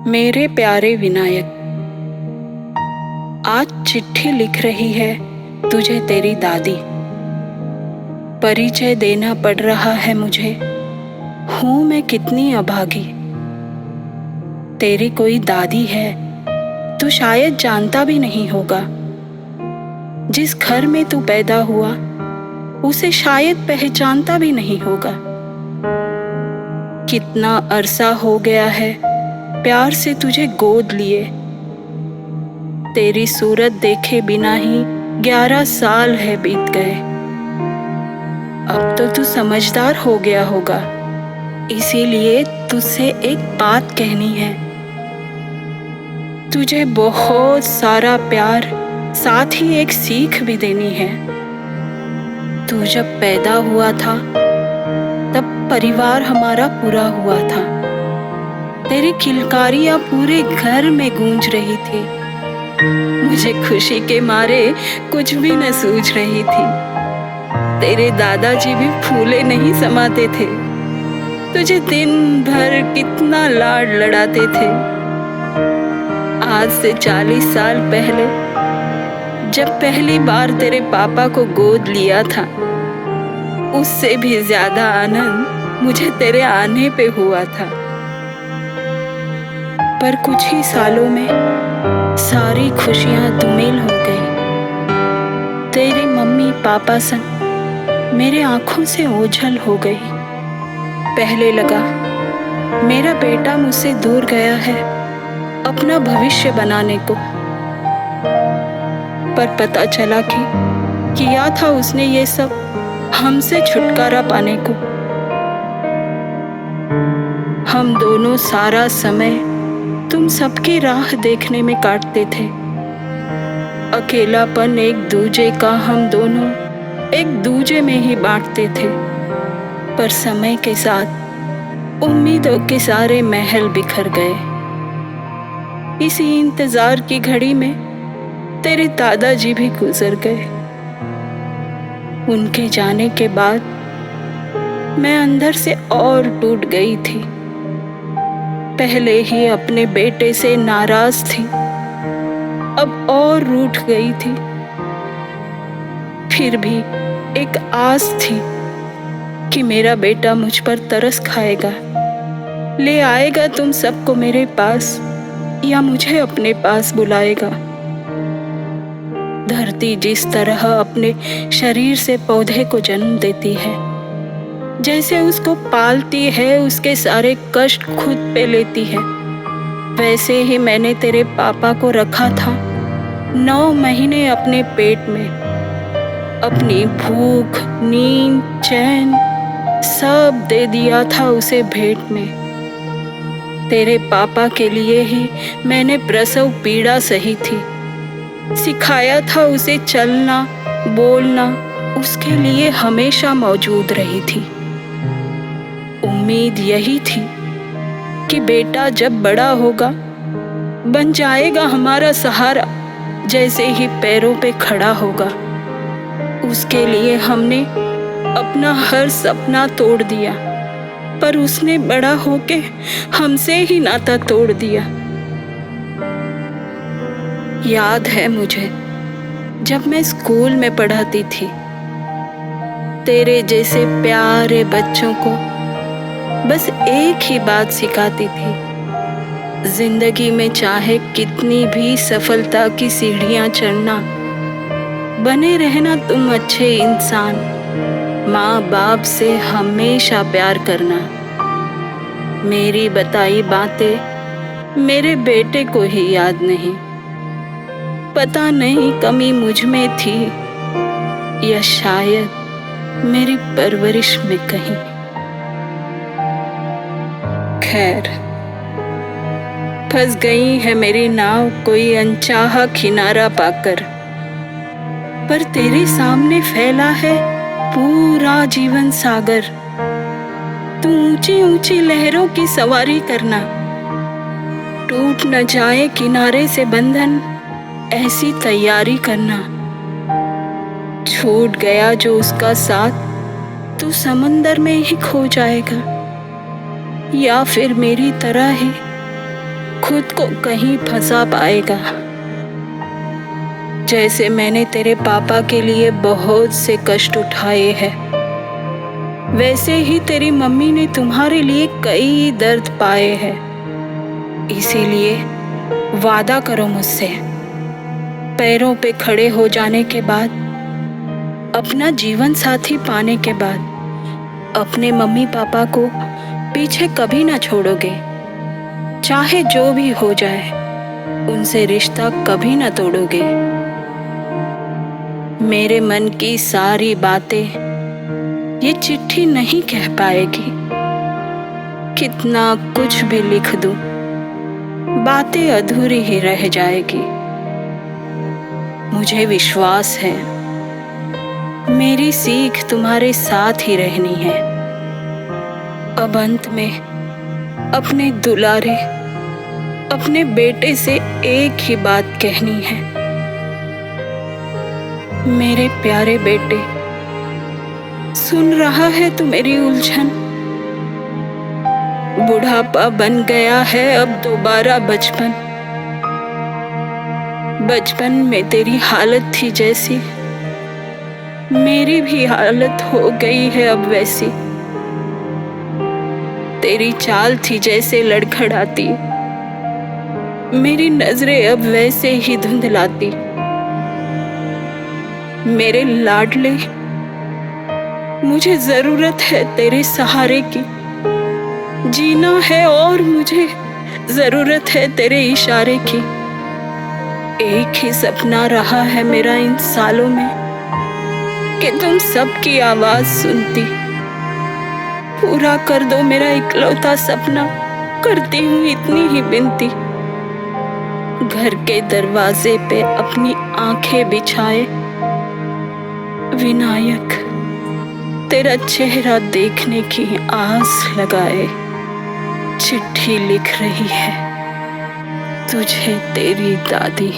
मेरे प्यारे विनायक, आज चिट्ठी लिख रही है तुझे तेरी दादी। परिचय देना पड़ रहा है मुझे, हूं मैं कितनी अभागी। तेरी कोई दादी है तू शायद जानता भी नहीं होगा। जिस घर में तू पैदा हुआ उसे शायद पहचानता भी नहीं होगा। कितना अरसा हो गया है प्यार से तुझे गोद लिए। तेरी सूरत देखे बिना ही 11 साल है बीत गए। अब तो तू समझदार हो गया होगा, इसीलिए तुझसे एक बात कहनी है। तुझे बहुत सारा प्यार, साथ ही एक सीख भी देनी है। तू जब पैदा हुआ था तब परिवार हमारा पूरा हुआ था। तेरी किलकारियां पूरे घर में गूंज रही थी। मुझे खुशी के मारे कुछ भी न सूझ रही थी। तेरे दादाजी भी फूले नहीं समाते थे। तुझे दिन भर कितना लाड लड़ाते थे। आज से 40 साल पहले जब पहली बार तेरे पापा को गोद लिया था, उससे भी ज्यादा आनंद मुझे तेरे आने पे हुआ था। पर कुछ ही सालों में सारी खुशियां धूमिल हो गई। तेरे मम्मी पापा संग मेरे आंखों से ओझल हो गई। पहले लगा मेरा बेटा मुझसे दूर गया है अपना भविष्य बनाने को, पर पता चला कि किया था उसने ये सब हमसे छुटकारा पाने को। हम दोनों सारा समय तुम सबकी राह देखने में काटते थे। अकेलापन एक दूजे का हम दोनों एक दूजे में ही बांटते थे। पर समय के साथ उम्मीदों के सारे महल बिखर गए। इसी इंतजार की घड़ी में तेरे दादाजी भी गुजर गए। उनके जाने के बाद मैं अंदर से और टूट गई थी। पहले ही अपने बेटे से नाराज थी, अब और रूठ गई थी। फिर भी एक आस थी कि मेरा बेटा मुझ पर तरस खाएगा, ले आएगा तुम सबको मेरे पास या मुझे अपने पास बुलाएगा। धरती जिस तरह अपने शरीर से पौधे को जन्म देती है, जैसे उसको पालती है, उसके सारे कष्ट खुद पे लेती है, वैसे ही मैंने तेरे पापा को रखा था 9 महीने अपने पेट में। अपनी भूख, नींद, चैन सब दे दिया था उसे भेंट में। तेरे पापा के लिए ही मैंने प्रसव पीड़ा सही थी। सिखाया था उसे चलना, बोलना, उसके लिए हमेशा मौजूद रही थी। उम्मीद यही थी कि बेटा जब बड़ा होगा बन जाएगा हमारा सहारा। जैसे ही पैरों पे खड़ा होगा उसके लिए हमने अपना हर सपना तोड़ दिया, पर उसने बड़ा होके हमसे ही नाता तोड़ दिया। याद है मुझे जब मैं स्कूल में पढ़ाती थी, तेरे जैसे प्यारे बच्चों को बस एक ही बात सिखाती थी। जिंदगी में चाहे कितनी भी सफलता की सीढ़ियां चढ़ना, बने रहना तुम अच्छे इंसान। माँ बाप से हमेशा प्यार करना। मेरी बताई बातें मेरे बेटे को ही याद नहीं। पता नहीं कमी मुझ में थी या शायद मेरी परवरिश में कहीं। खैर, फंस गई है मेरी नाव कोई अनचाहा किनारा पाकर, पर तेरे सामने फैला है पूरा जीवन सागर। तू ऊंची ऊंची लहरों की सवारी करना, टूट न जाए किनारे से बंधन, ऐसी तैयारी करना। छूट गया जो उसका साथ, तू समंदर में ही खो जाएगा या फिर मेरी तरह ही खुद को कहीं फंसा पाएगा। जैसे मैंने तेरे पापा के लिए बहुत से कष्ट उठाए हैं, वैसे ही तेरी मम्मी ने तुम्हारे लिए कई दर्द पाए हैं। इसीलिए वादा करो मुझसे, पैरों पे खड़े हो जाने के बाद, अपना जीवन साथी पाने के बाद, अपने मम्मी पापा को पीछे कभी ना छोड़ोगे। चाहे जो भी हो जाए, उनसे रिश्ता कभी ना तोड़ोगे। मेरे मन की सारी बातें ये चिट्ठी नहीं कह पाएगी। कितना कुछ भी लिख दूं, बातें अधूरी ही रह जाएगी। मुझे विश्वास है, मेरी सीख तुम्हारे साथ ही रहनी है। अब अंत में अपने दुलारे, अपने बेटे से एक ही बात कहनी है। मेरे प्यारे बेटे, सुन रहा है तू मेरी उलझन? बुढ़ापा बन गया है अब दोबारा बचपन। बचपन में तेरी हालत थी जैसी, मेरी भी हालत हो गई है अब वैसी। तेरी चाल थी जैसे लड़खड़ाती, मेरी नजरें अब वैसे ही धुंधलाती। मेरे लाडले, मुझे जरूरत है तेरे सहारे की। जीना है और मुझे जरूरत है तेरे इशारे की। एक ही सपना रहा है मेरा इन सालों में, कि तुम सबकी आवाज सुनती। पूरा कर दो मेरा इकलौता सपना, करती हूँ इतनी ही विनती। घर के दरवाजे पे अपनी आंखें बिछाए, विनायक तेरा चेहरा देखने की आस लगाए। चिट्ठी लिख रही है तुझे तेरी दादी।